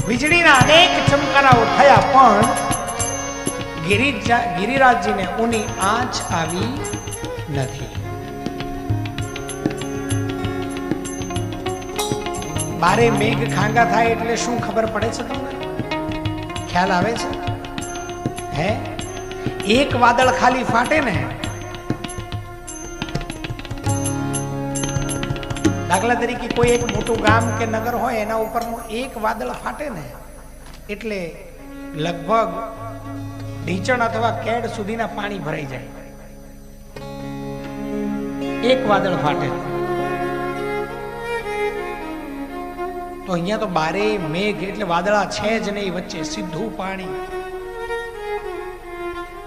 વીજળીના અનેક ચમકારાઓ થયા, પણ ગિરિરાજજીને ઉની આંચ આવી નથી. બારે મેઘ ખાંગા થાય એટલે શું ખબર પડે છે તમને? ખ્યાલ આવે છે? હે, એક વાદળ ખાલી ફાટે ને, દાખલા તરીકે કોઈ એક મોટું ગામ કે નગર હોય, એના ઉપરનું એક વાદળ ફાટે ને એટલે લગભગ ઢીચણ અથવા કેડ સુધીના પાણી ભરાઈ જાય. એક વાદળ ફાટે તો અહીંયા તો બારે મેઘ એટલે વાદળા છે જ નહીં, વચ્ચે સીધું પાણી.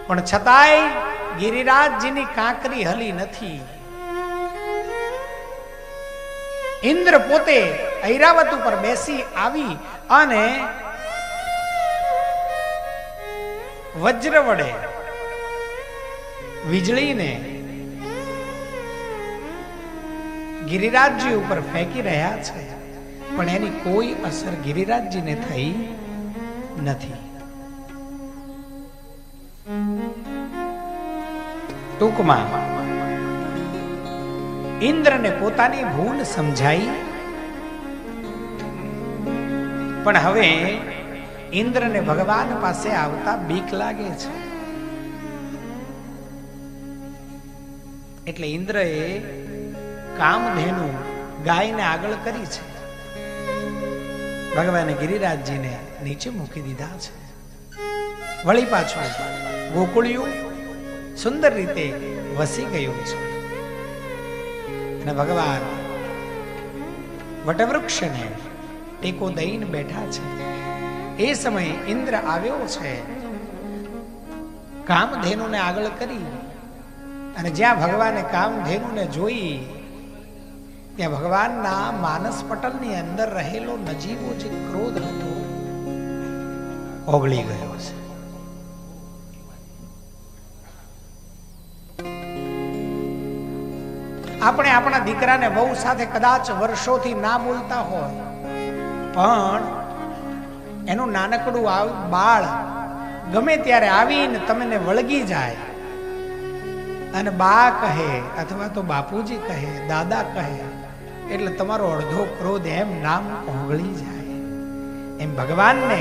પણ છતાંય ગિરિરાજજીની કાંકરી હલી નથી. ઇન્દ્ર પોતે ઐરાવત ઉપર બેસી આવી અને વજ્ર વડે વીજળીને ગિરિરાજજી ઉપર ફેંકી રહ્યા છે, પણ એની કોઈ અસર ગિરિરાજજીને થઈ નથી. ટૂંકમાં ઇન્દ્રને પોતાની ભૂલ સમજાઈ, પણ હવે ઇન્દ્રને ભગવાન પાસે આવતા બીક લાગે છે. એટલે ઇન્દ્રએ કામધેનુ ગાયને આગળ કરી છે. ભગવાને ગિરિરાજજીને નીચે મૂકી દીધા છે. વળી પાછું ગોકુળિયું સુંદર રીતે વસી ગયું છે અને ભગવાન વટવૃક્ષને ટેકો દઈને બેઠા છે. એ સમયે ઇન્દ્ર આવ્યો છે, કામધેનુને આગળ કરી, અને જ્યાં ભગવાને કામધેનુને જોઈ ત્યાં ભગવાનના માનસ પટલની અંદર રહેલો નજીવો જે ક્રોધ હતો ઓગળી ગયો છે. આપણે આપણા દીકરાને વહુ સાથે કદાચ વર્ષોથી ના બોલતા હોય, પણ એનું નાનકડું બાળ ગમે ત્યારે આવીને તમને વળગી જાય અને બા કહે અથવા તો બાપુજી કહે, દાદા કહે, એટલે તમારો અડધો ક્રોધ એમ નામ ઓગળી જાય. એમ ભગવાનને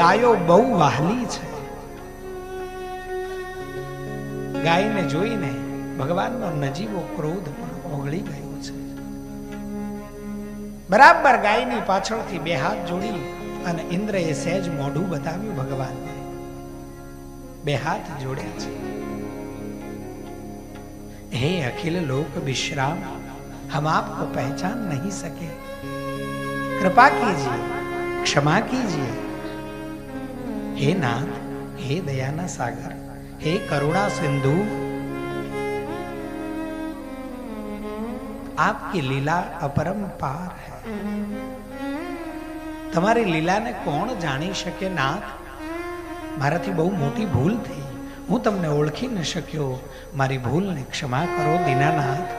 ગાયો બહુ વહાલી છે. ગાયને જોઈને ભગવાનનો નજીવો ક્રોધ પણ ઓગળી ગયો છે. બરાબર ગાયની પાછળથી બે હાથ જોડી અને ઇન્દ્રએ સહેજ મોઢું બતાવ્યું ભગવાનને. બે હાથ જોડ્યા છે. हे अखिल लोक विश्राम, हम आपको पहचान नहीं सके, कृपा कीजिए, क्षमा कीजिए. हे नाथ, हे दयाना सागर, हे करुणा सिंधु, आपकी लीला अपरंपार है. તમારી લીલાને કોણ જાણી શકે નાથ? મારાથી બહુ મોટી ભૂલ થઈ, હું તમને ઓળખી ન શક્યો, મારી ભૂલને ક્ષમા કરો દીનાનાથ.